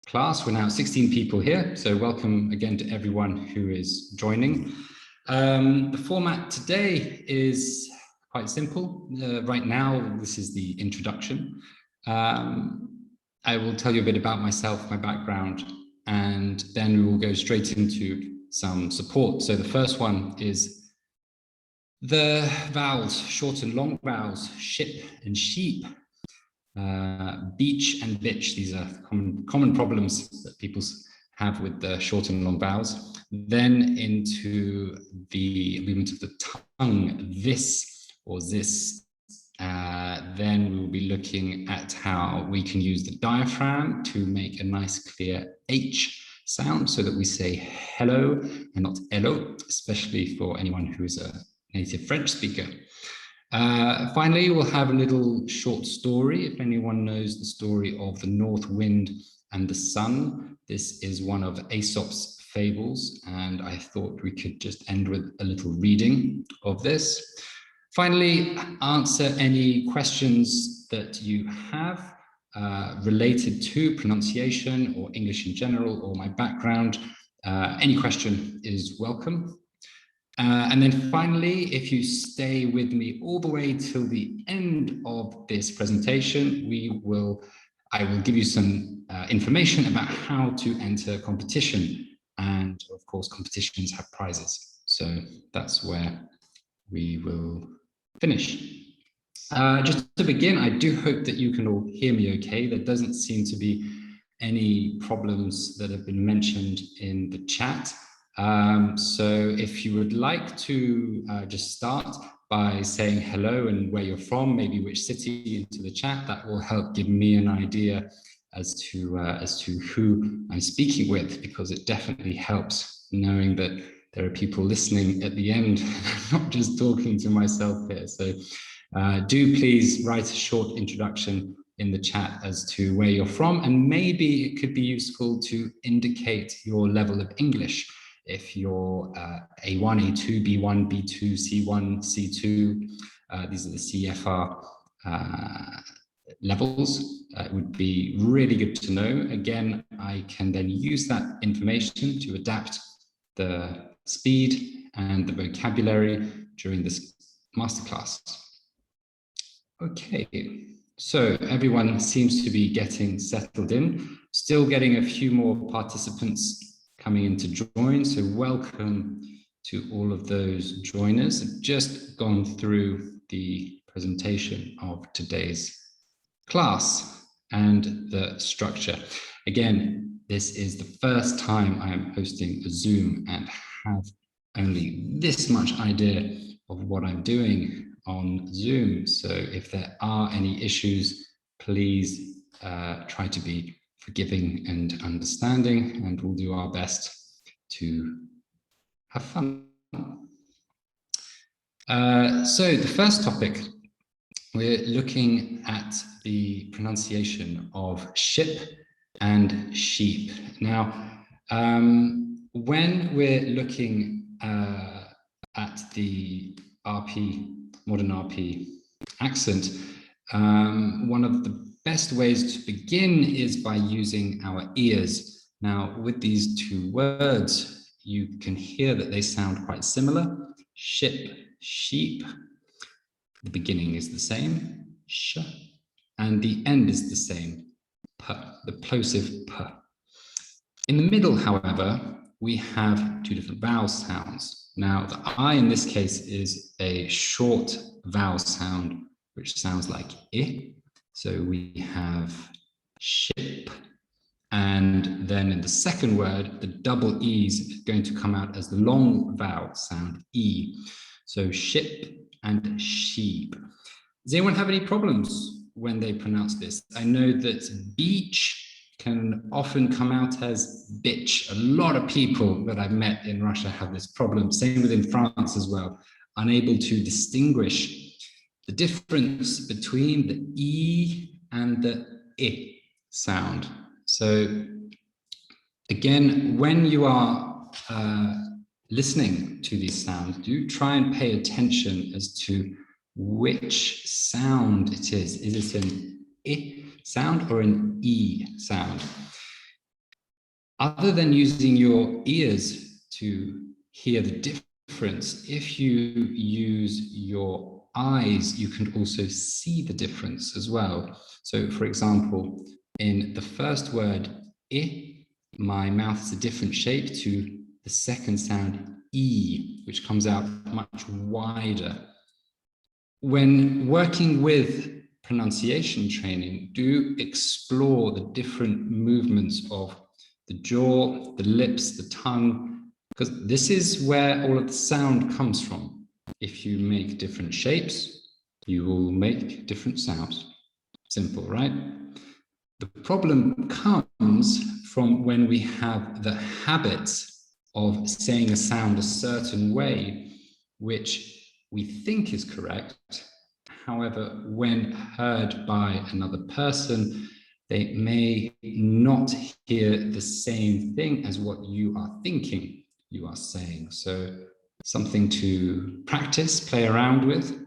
class. We're now 16 people here, so welcome again to everyone who is joining. The format today is quite simple. Right now, this is the introduction. I will tell you a bit about myself, my background, and then we will go straight into some support. So the first one is the vowels, short and long vowels, ship and sheep, beach and bitch. These are common problems that people have with the short and long vowels. Then into the movement of the tongue, this or this. Then we will be looking at how we can use the diaphragm to make a nice clear H sound so that we say hello and not hello, especially for anyone who is a native French speaker. Finally, we'll have a little short story. If anyone knows the story of the North Wind and the Sun, this is one of Aesop's fables, and I thought we could just end with a little reading of this. Finally, answer any questions that you have related to pronunciation or English in general or my background. Any question is welcome. And then finally, if you stay with me all the way till the end of this presentation, I will give you some information about how to enter competition. And of course, competitions have prizes. So that's where we will finish. Just to begin, I do hope that you can all hear me okay. There doesn't seem to be any problems that have been mentioned in the chat. So if you would like to just start by saying hello and where you're from, maybe which city, into the chat, that will help give me an idea as to who I'm speaking with, because it definitely helps knowing that there are people listening at the end, not just talking to myself here. So do please write a short introduction in the chat as to where you're from, and maybe it could be useful to indicate your level of English. If you're A1, A2, B1, B2, C1, C2, these are the CFR levels. It would be really good to know. Again, I can then use that information to adapt the speed and the vocabulary during this masterclass. Okay, so everyone seems to be getting settled in. Still getting a few more participants coming in to join, so welcome to all of those joiners. I've just gone through the presentation of today's class and the structure. Again, this is the first time I am hosting a Zoom and have only this much idea of what I'm doing on Zoom. So if there are any issues, please try to be forgiving and understanding, and we'll do our best to have fun. So the first topic, we're looking at the pronunciation of ship and sheep. Now, when we're looking at the RP, modern RP accent, one of the best ways to begin is by using our ears. Now, with these two words, you can hear that they sound quite similar. Ship, sheep. The beginning is the same, sh, and the end is the same, p, the plosive p. In the middle, however, we have two different vowel sounds. Now, the I in this case is a short vowel sound, which sounds like I. So we have ship, and then in the second word, the double E's is going to come out as the long vowel sound, E. So ship and sheep. Does anyone have any problems when they pronounce this? I know that beach can often come out as bitch. A lot of people that I've met in Russia have this problem, same within France as well, unable to distinguish the difference between the E and the I sound. So again, when you are listening to these sounds, do try and pay attention as to which sound it is. Is it an I sound or an E sound? Other than using your ears to hear the difference, if you use your eyes, you can also see the difference as well. So for example, in the first word, I, my mouth is a different shape to the second sound, E, which comes out much wider. When working with pronunciation training, do explore the different movements of the jaw, the lips, the tongue, because this is where all of the sound comes from. If you make different shapes, you will make different sounds. Simple, right? The problem comes from when we have the habit of saying a sound a certain way, which we think is correct. However, when heard by another person, they may not hear the same thing as what you are thinking you are saying. So something to practice, play around with.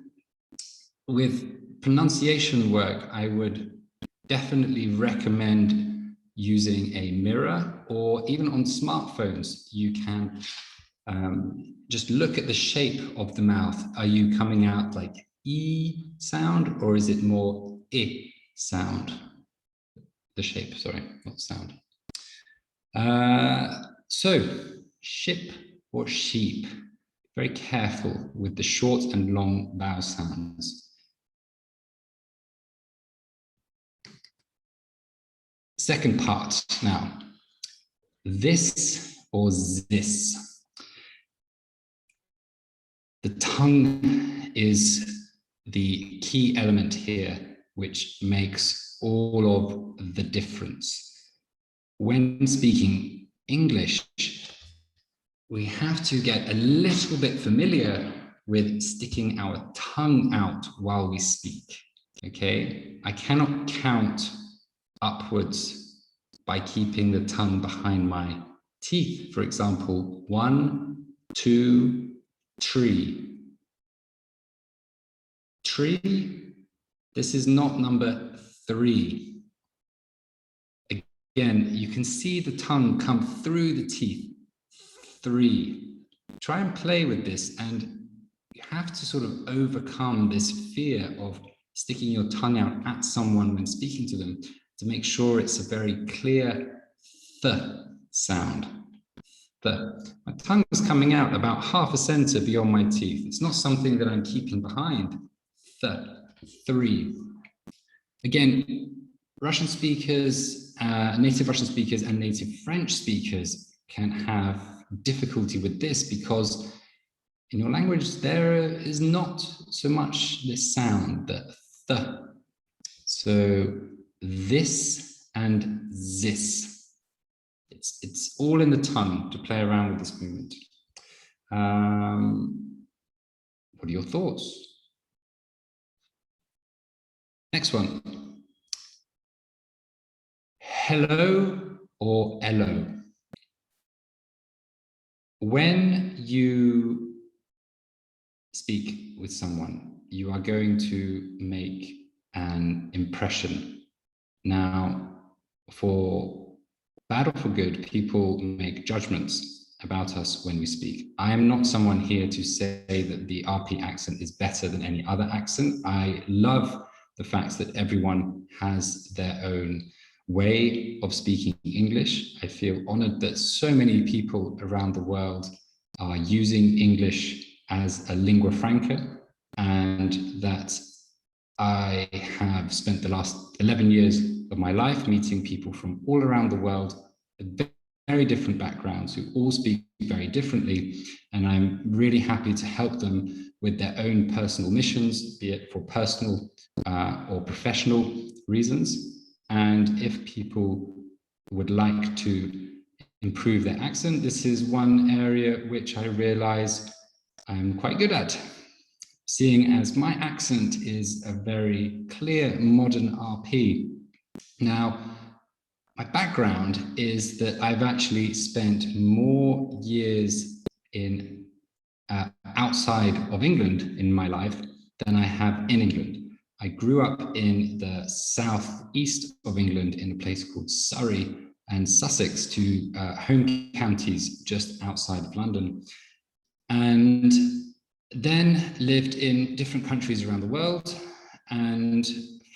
With pronunciation work, I would definitely recommend using a mirror, or even on smartphones, you can just look at the shape of the mouth. Are you coming out like E sound, or is it more I sound? The shape, sorry, not sound. So ship or sheep, very careful with the short and long vowel sounds. Second part now, this or this. The tongue is the key element here, which makes all of the difference. When speaking English, we have to get a little bit familiar with sticking our tongue out while we speak, okay? I cannot count upwards by keeping the tongue behind my teeth. For example, 1, 2, 3. Tree, this is not number 3. Again, you can see the tongue come through the teeth. 3. Try and play with this, and you have to sort of overcome this fear of sticking your tongue out at someone when speaking to them, to make sure it's a very clear th sound. My tongue is coming out about half a centimeter beyond my teeth. It's not something that I'm keeping behind. 3. Again, Russian speakers, native Russian speakers and native French speakers can have difficulty with this, because in your language there is not so much this sound, the th. So this and this. It's all in the tongue to play around with this movement. What are your thoughts? Next one. Hello or hello. When you speak with someone, you are going to make an impression. Now, for bad or for good, people make judgments about us when we speak. I am not someone here to say that the RP accent is better than any other accent. I love the fact that everyone has their own way of speaking English. I feel honored that so many people around the world are using English as a lingua franca, and that I have spent the last 11 years of my life meeting people from all around the world, very different backgrounds, who all speak very differently. And I'm really happy to help them with their own personal missions, be it for personal or professional reasons. And if people would like to improve their accent, this is one area which I realize I'm quite good at, seeing as my accent is a very clear modern RP. Now, my background is that I've actually spent more years in outside of England in my life than I have in England. I grew up in the southeast of England in a place called Surrey, and Sussex, two home counties just outside of London, and then lived in different countries around the world, and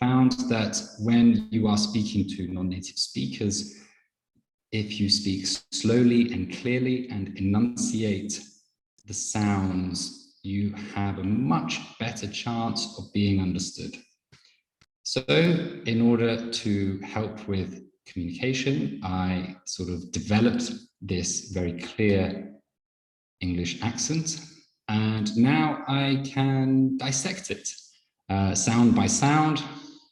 found that when you are speaking to non-native speakers, if you speak slowly and clearly and enunciate the sounds, you have a much better chance of being understood. So in order to help with communication, I sort of developed this very clear English accent, and now I can dissect it sound by sound,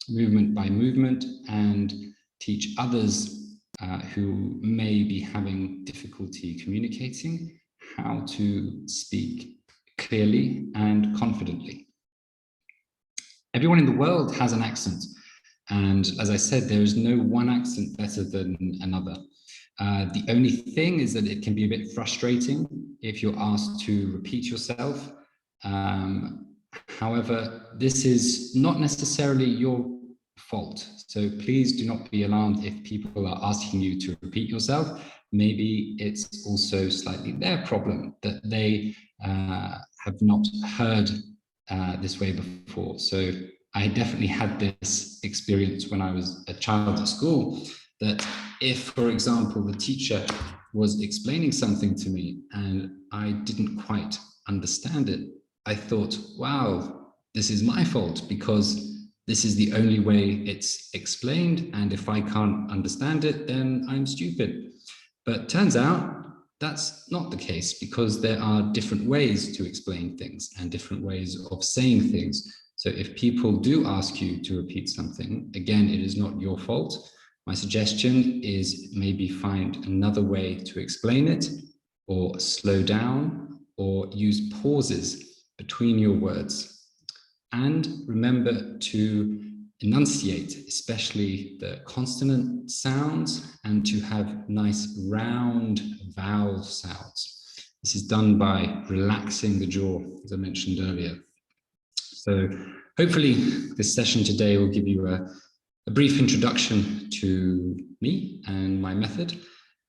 movement by movement, and teach others who may be having difficulty communicating how to speak clearly and confidently. Everyone in the world has an accent, and as I said, there is no one accent better than another. The only thing is that it can be a bit frustrating if you're asked to repeat yourself. However, this is not necessarily your fault. So please do not be alarmed if people are asking you to repeat yourself. Maybe it's also slightly their problem that they have not heard this way before. So I definitely had this experience when I was a child at school, that if, for example, the teacher was explaining something to me and I didn't quite understand it, I thought, wow, this is my fault because this is the only way it's explained. And if I can't understand it, then I'm stupid. But turns out that's not the case, because there are different ways to explain things and different ways of saying things. So if people do ask you to repeat something, again, it is not your fault. My suggestion is maybe find another way to explain it, or slow down, or use pauses between your words. And remember to enunciate, especially the consonant sounds, and to have nice round vowel sounds. This is done by relaxing the jaw, as I mentioned earlier. So hopefully this session today will give you a brief introduction to me and my method,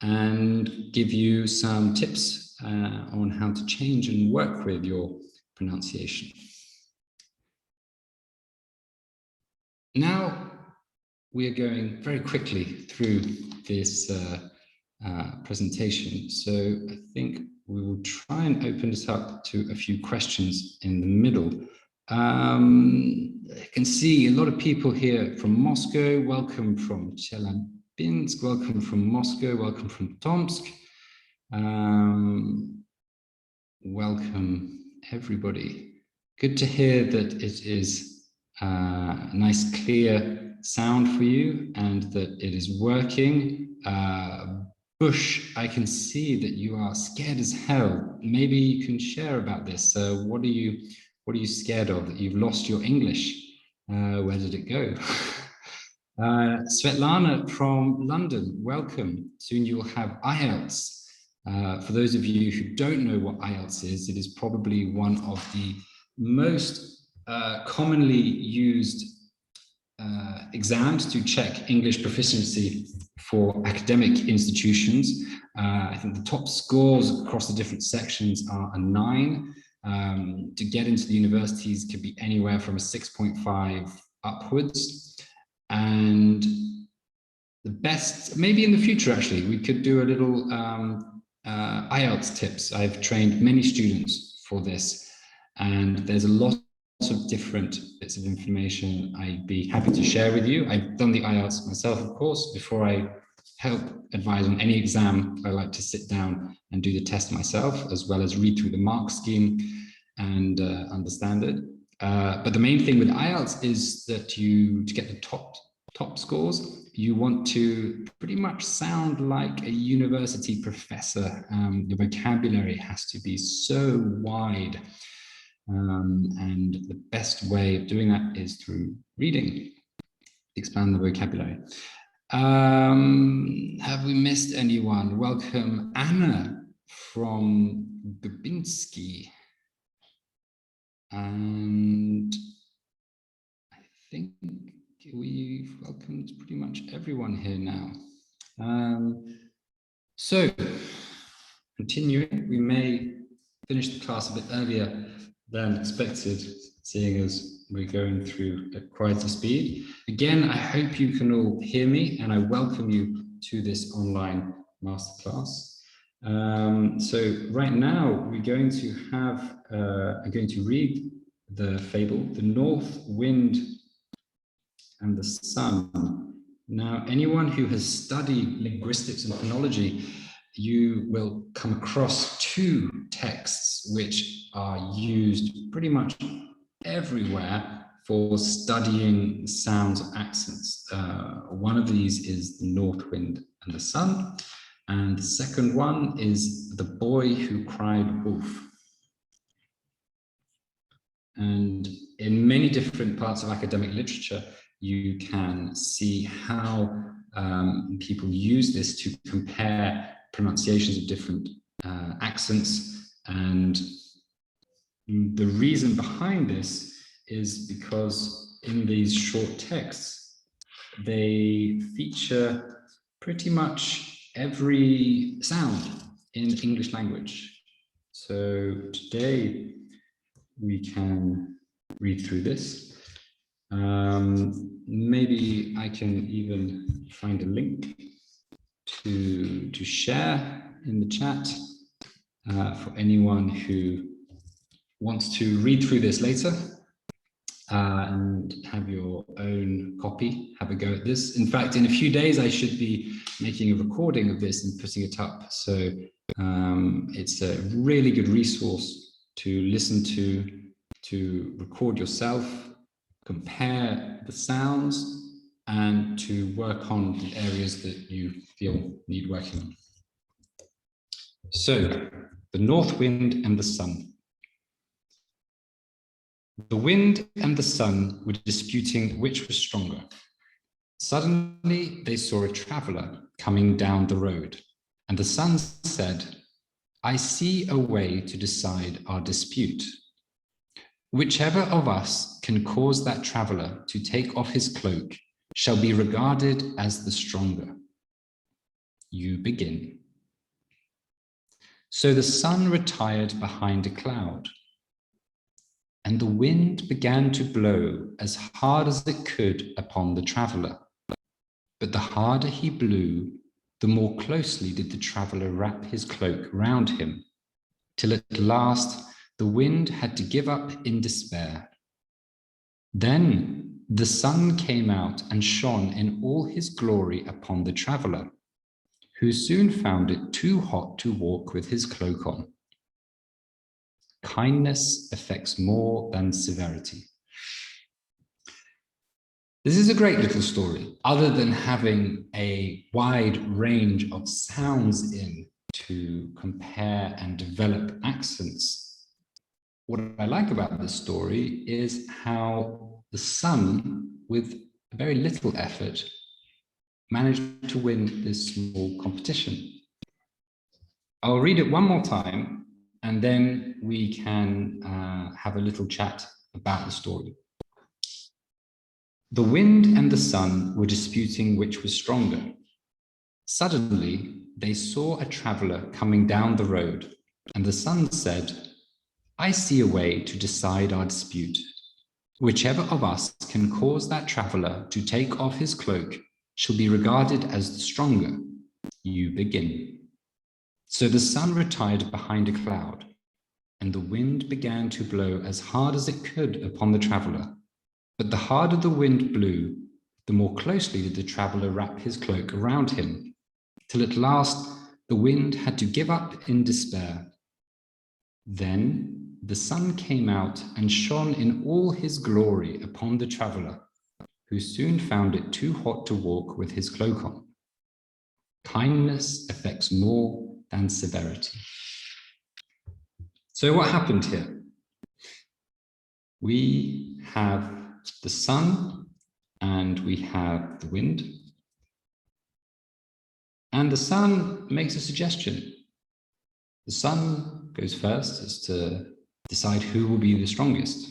and give you some tips on how to change and work with your pronunciation. Now we are going very quickly through this presentation, so I think we will try and open this up to a few questions in the middle. I can see a lot of people here from Moscow. Welcome from Chelyabinsk, welcome from Moscow, welcome from Tomsk. Welcome everybody. Good to hear that it is a nice clear sound for you and that it is working. Bush, I can see that you are scared as hell. Maybe you can share about this. What are you scared of? That you've lost your English? Where did it go? Svetlana from London, welcome. Soon you will have IELTS. For those of you who don't know what IELTS is, it is probably one of the most commonly used exams to check English proficiency for academic institutions. I think the top scores across the different sections are a 9. To get into the universities could be anywhere from a 6.5 upwards. And the best, maybe in the future actually, we could do a little IELTS tips. I've trained many students for this, and there's a lot of different bits of information I'd be happy to share with you. I've done the IELTS myself, of course. Before I help advise on any exam, I like to sit down and do the test myself, as well as read through the mark scheme and understand it. But the main thing with IELTS is that to get the top scores, you want to pretty much sound like a university professor. The vocabulary has to be so wide. And the best way of doing that is through reading, expand the vocabulary. Have we missed anyone? Welcome, Anna from Dubinsky. And I think we've welcomed pretty much everyone here now. So, continuing, we may finish the class a bit earlier than expected, seeing as we're going through at quite a speed. Again, I hope you can all hear me, and I welcome you to this online masterclass. So right now we're going to have, I'm going to read the fable, The North Wind and the Sun. Now, anyone who has studied linguistics and phonology, you will come across two texts which are used pretty much everywhere for studying sounds of accents. One of these is The North Wind and the Sun, and the second one is The Boy Who Cried Wolf. And in many different parts of academic literature, you can see how people use this to compare pronunciations of different accents. And the reason behind this is because in these short texts, they feature pretty much every sound in the English language. So today we can read through this. Maybe I can even find a link to share in the chat for anyone who wants to read through this later and have your own copy, have a go at this. In fact, in a few days, I should be making a recording of this and putting it up. So it's a really good resource to listen to record yourself, compare the sounds, and to work on the areas that you feel need working on. So, the North Wind and the Sun. The wind and the sun were disputing which was stronger. Suddenly, they saw a traveler coming down the road, and the sun said, "I see a way to decide our dispute. Whichever of us can cause that traveler to take off his cloak shall be regarded as the stronger. You begin." So the sun retired behind a cloud, and the wind began to blow as hard as it could upon the traveler. But the harder he blew, the more closely did the traveler wrap his cloak round him, till at last the wind had to give up in despair. Then the sun came out and shone in all his glory upon the traveler, who soon found it too hot to walk with his cloak on. Kindness affects more than severity. This is a great little story. Other than having a wide range of sounds in to compare and develop accents, what I like about this story is how the sun, with very little effort, managed to win this small competition. I'll read it one more time, and then we can have a little chat about the story. The wind and the sun were disputing which was stronger. Suddenly, they saw a traveler coming down the road, and the sun said, "I see a way to decide our dispute. Whichever of us can cause that traveler to take off his cloak shall be regarded as the stronger. You begin." So the sun retired behind a cloud, and the wind began to blow as hard as it could upon the traveler. But the harder the wind blew, the more closely did the traveler wrap his cloak around him, till at last the wind had to give up in despair. Then the sun came out and shone in all his glory upon the traveler, who soon found it too hot to walk with his cloak on. Kindness affects more than severity. So what happened here? We have the sun and we have the wind. And the sun makes a suggestion. The sun goes first as to decide who will be the strongest.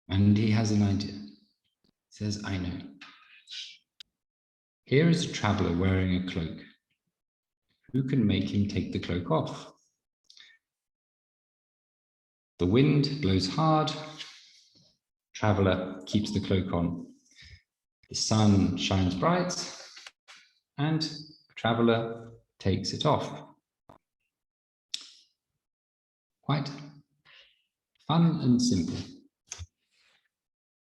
And he has an idea. He says, "I know. Here is a traveler wearing a cloak. Who can make him take the cloak off? The wind blows hard. Traveler keeps the cloak on. The sun shines bright, and traveler takes it off. Quite fun and simple.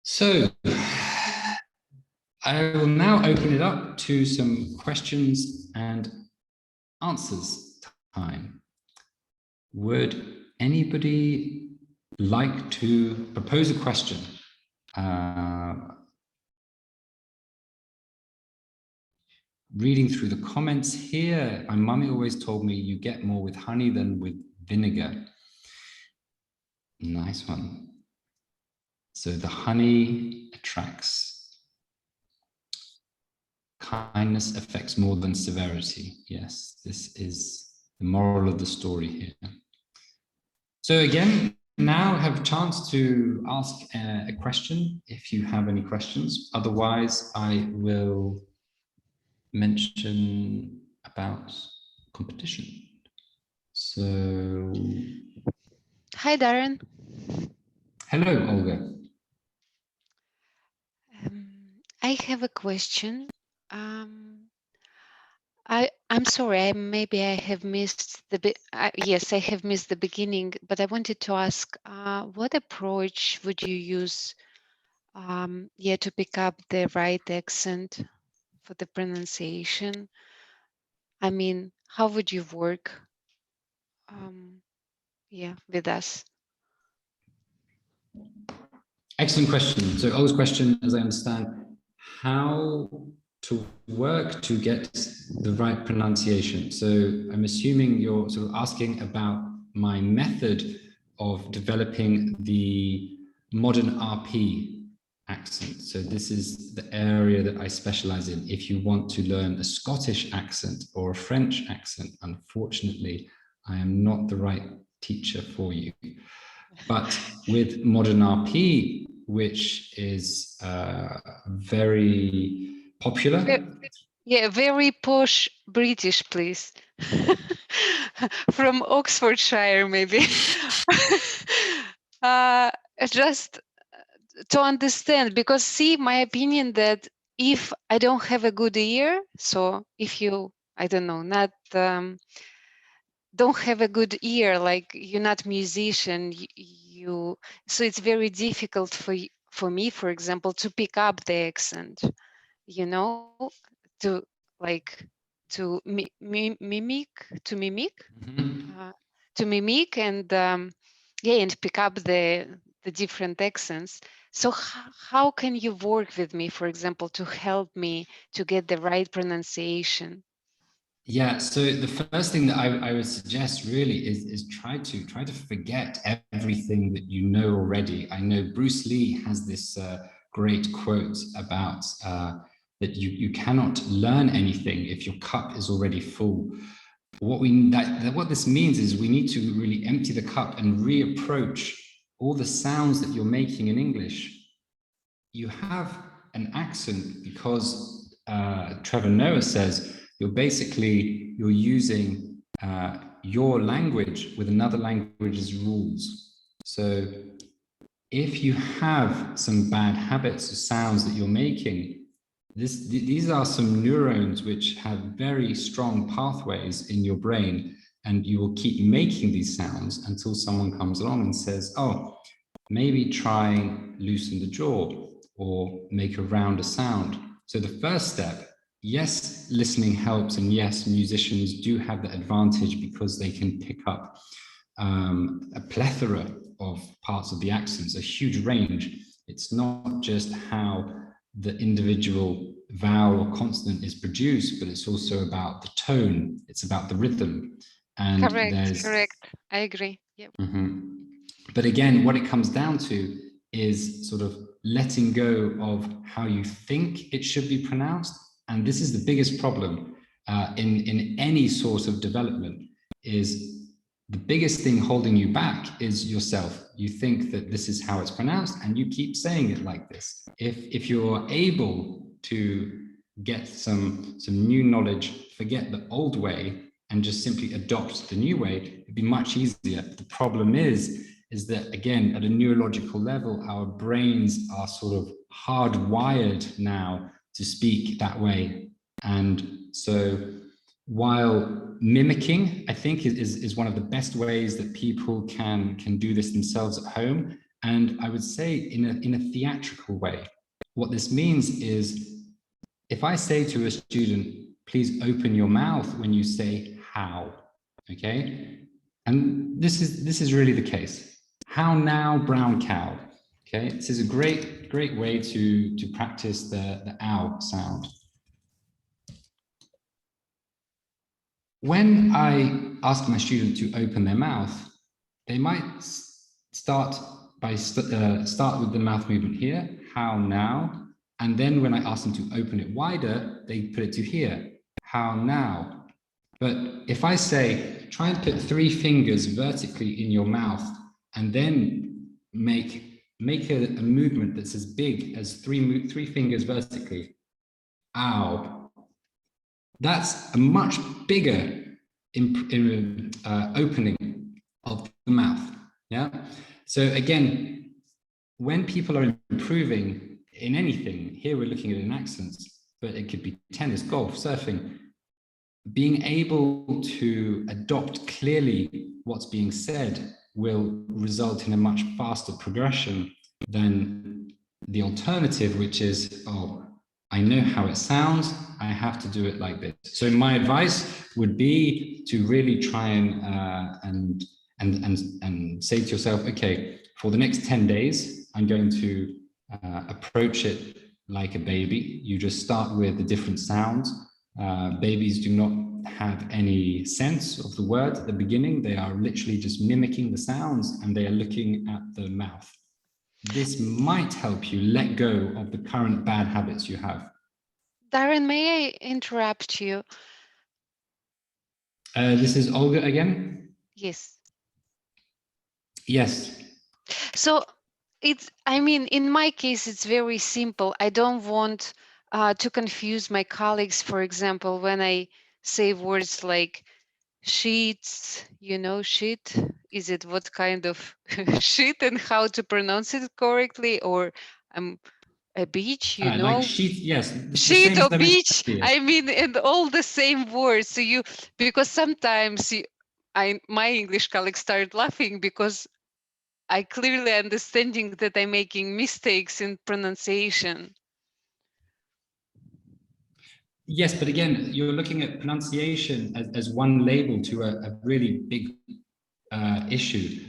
So I will now open it up to some questions and answers time. Would anybody like to propose a question? Reading through the comments here, my mummy always told me you get more with honey than with vinegar. Nice one. So the honey attracts. Kindness affects more than severity. Yes, this is the moral of the story here. So again, now have a chance to ask a question if you have any questions. Otherwise, I will mention about competition. So, Hi, Darren. hello, Olga. I have a question. I'm sorry. Maybe I have missed the. Yes, I have missed the beginning. But I wanted to ask, what approach would you use, to pick up the right accent for the pronunciation? I mean, how would you work, with us? Excellent question. So Olga's question, as I understand, how to work to get the right pronunciation. So I'm assuming you're sort of asking about my method of developing the modern RP accent. So this is the area that I specialize in. If you want to learn a Scottish accent or a French accent, unfortunately, I am not the right teacher for you. But with modern RP, which is very popular. Very posh British, please. From Oxfordshire, maybe. Just to understand, because see, my opinion that if I don't have a good ear, so if you, I don't know, not don't have a good ear, like you're not musician, so it's very difficult for me, for example, to pick up the accent, to like to mimic Mm-hmm. to mimic and pick up the different accents. So how can you work with me, for example, to help me to get the right pronunciation? Yeah, so the first thing that I would suggest really is try to forget everything that you know already. I know Bruce Lee has this great quote about that you cannot learn anything if your cup is already full. What this means is we need to really empty the cup and reapproach all the sounds that you're making in English. You have an accent because Trevor Noah says you're using your language with another language's rules. So if you have some bad habits or sounds that you're making, these are some neurons which have very strong pathways in your brain, and you will keep making these sounds until someone comes along and says, oh, maybe try loosen the jaw or make a rounder sound. So the first step, yes, listening helps, and yes, musicians do have the advantage because they can pick up a plethora of parts of the accents, a huge range. It's not just how the individual vowel or consonant is produced, but it's also about the tone, it's about the rhythm. And Correct. I agree. Yep. But again, what it comes down to is sort of letting go of how you think it should be pronounced. And this is the biggest problem in any sort of development, is the biggest thing holding you back is yourself. You think that this is how it's pronounced and you keep saying it like this. If you're able to get some new knowledge, forget the old way, and just simply adopt the new way, it'd be much easier. The problem is that, again, at a neurological level, our brains are sort of hardwired now to speak that way. And so while mimicking, I think, is one of the best ways that people can do this themselves at home. And I would say in a theatrical way. What this means is, if I say to a student, please open your mouth when you say how, okay? And this is really the case. How now, brown cow? Okay, this is a great way to practice the ow sound. When I ask my student to open their mouth, they might start with the mouth movement here, how now, and then when I ask them to open it wider, they put it to here, how now. But if I say, try and put 3 fingers vertically in your mouth, and then make a movement that's as big as 3 fingers vertically, ow, that's a much bigger opening of the mouth. Yeah. So again, when people are improving in anything, here we're looking at in accents, but it could be tennis, golf, surfing, being able to adopt clearly what's being said will result in a much faster progression than the alternative, which is, oh, I know how it sounds, I have to do it like this. So my advice would be to really try and say to yourself, okay, for the next 10 days, I'm going to approach it like a baby. You just start with the different sounds. Babies do not have any sense of the word at the beginning. They are literally just mimicking the sounds, and they are looking at the mouth. This might help you let go of the current bad habits you have. Darren, may I interrupt you? This is Olga again? Yes. Yes. So I mean, in my case, it's very simple. I don't want to confuse my colleagues, for example, when I say words like sheets, shit. Is it what kind of shit and how to pronounce it correctly? Or a beach, Like sheet, yes. The sheet same or as I mentioned beach, earlier. I mean, and all the same words. So because sometimes my English colleagues start laughing because I clearly understanding that I'm making mistakes in pronunciation. Yes, but again, you're looking at pronunciation as one label to a really big issue.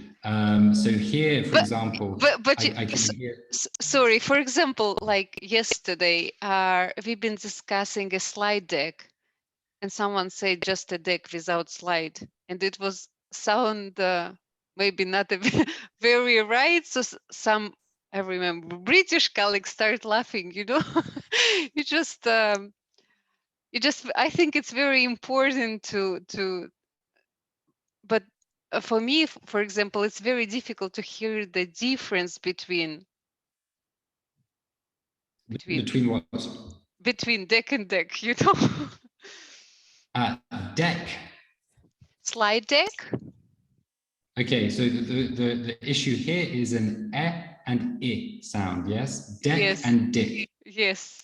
So here, for example, I can hear. Sorry, for example, like yesterday, we've been discussing a slide deck, and someone said just a deck without slide, and it was sound maybe not very right. So I remember British colleagues start laughing. You just I think it's very important but for me, for example, it's very difficult to hear the difference between what? Between deck and deck, Deck. Slide deck. Okay, so the issue here is an and I sound, yes? Deck Yes. and dick. Yes.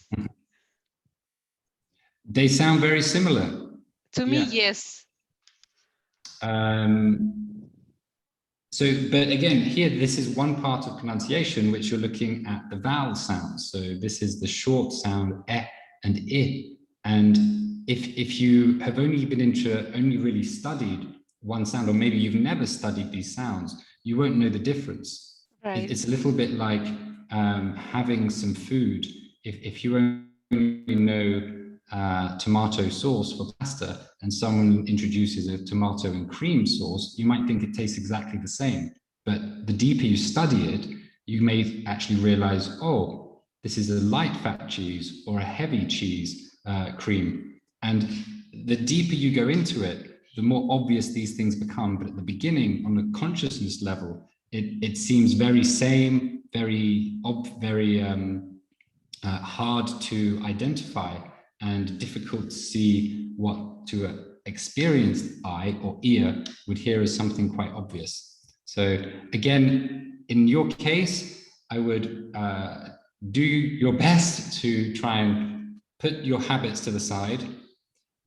They sound very similar. To me, yes. But again, here, this is one part of pronunciation which you're looking at the vowel sounds. So this is the short sound and I. And if you have only really studied one sound, or maybe you've never studied these sounds, you won't know the difference. Right. It's a little bit like having some food. If you only know tomato sauce for pasta and someone introduces a tomato and cream sauce, you might think it tastes exactly the same. But the deeper you study it, you may actually realize, oh, this is a light fat cheese or a heavy cheese cream. And the deeper you go into it, the more obvious these things become. But at the beginning, on the consciousness level, it seems very same, very hard to identify. and difficult to see what to an experienced eye or ear would hear as something quite obvious. So again, in your case, I would do your best to try and put your habits to the side,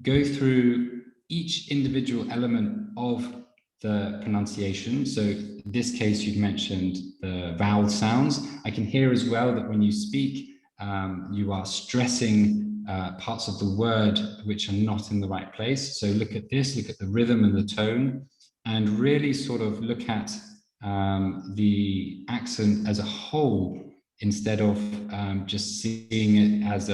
go through each individual element of the pronunciation. So in this case, you've mentioned the vowel sounds. I can hear as well that when you speak, you are stressing parts of the word which are not in the right place. So look at this, look at the rhythm and the tone, and really sort of look at the accent as a whole, instead of just seeing it as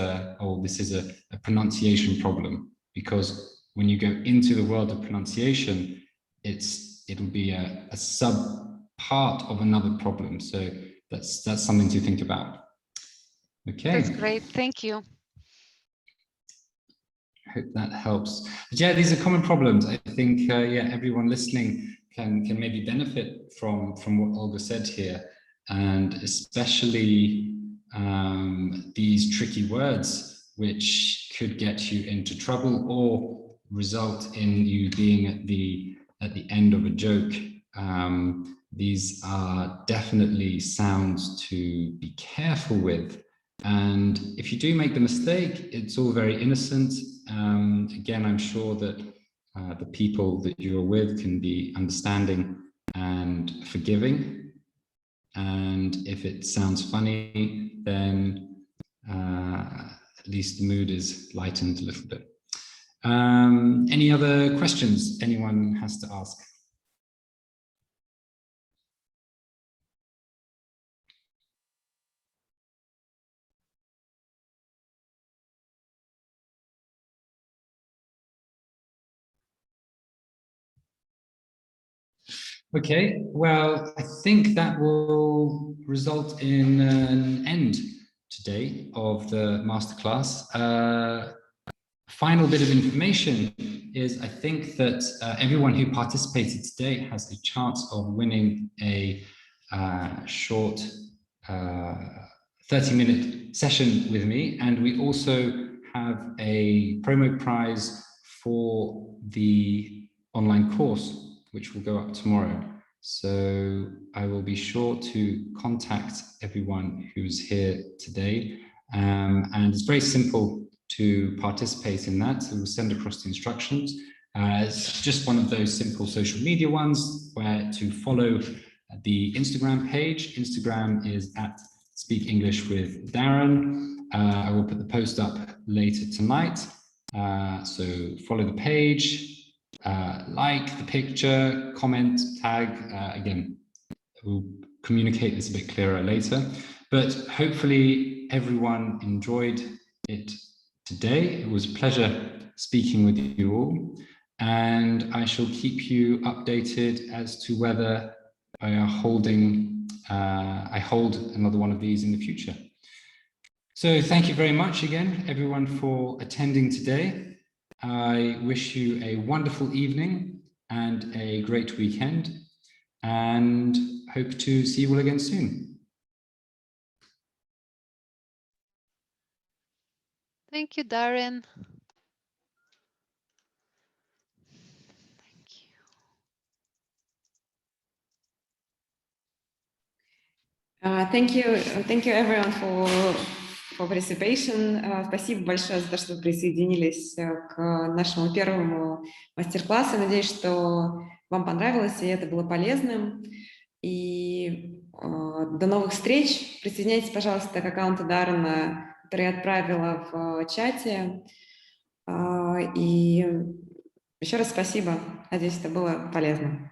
this is a pronunciation problem. Because when you go into the world of pronunciation, it'll be a sub part of another problem. So that's something to think about. Okay. That's great. Thank you. I hope that helps. But yeah, these are common problems. I think yeah, everyone listening can maybe benefit from what Olga said here, and especially these tricky words which could get you into trouble or result in you being at the end of a joke. These are definitely sounds to be careful with. And if you do make the mistake, it's all very innocent. Again, I'm sure that the people that you're with can be understanding and forgiving. And if it sounds funny, then at least the mood is lightened a little bit. Any other questions anyone has to ask? Okay, well, I think that will result in an end today of the masterclass. Final bit of information is I think that everyone who participated today has a chance of winning a short 30-minute session with me. And we also have a promo prize for the online course, which will go up tomorrow. So I will be sure to contact everyone who's here today. And it's very simple to participate in that. So we'll send across the instructions. It's just one of those simple social media ones where to follow the Instagram page. Instagram is at Speak English with Darren. I will put the post up later tonight. So follow the page. Like the picture, comment, tag. Again, we'll communicate this a bit clearer later. But hopefully everyone enjoyed it today. It was a pleasure speaking with you all. And I shall keep you updated as to whether I hold another one of these in the future. So thank you very much again, everyone, for attending today. I wish you a wonderful evening and a great weekend, and hope to see you all again soon. Thank you, Darren. Thank you. Thank you everyone for participation. Спасибо большое за то, что вы присоединились к нашему первому мастер-классу. Надеюсь, что вам понравилось и это было полезным. И до новых встреч. Присоединяйтесь, пожалуйста, к аккаунту Даррена, который я отправила в чате. И еще раз спасибо. Надеюсь, это было полезно.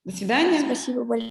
До свидания. Спасибо большое.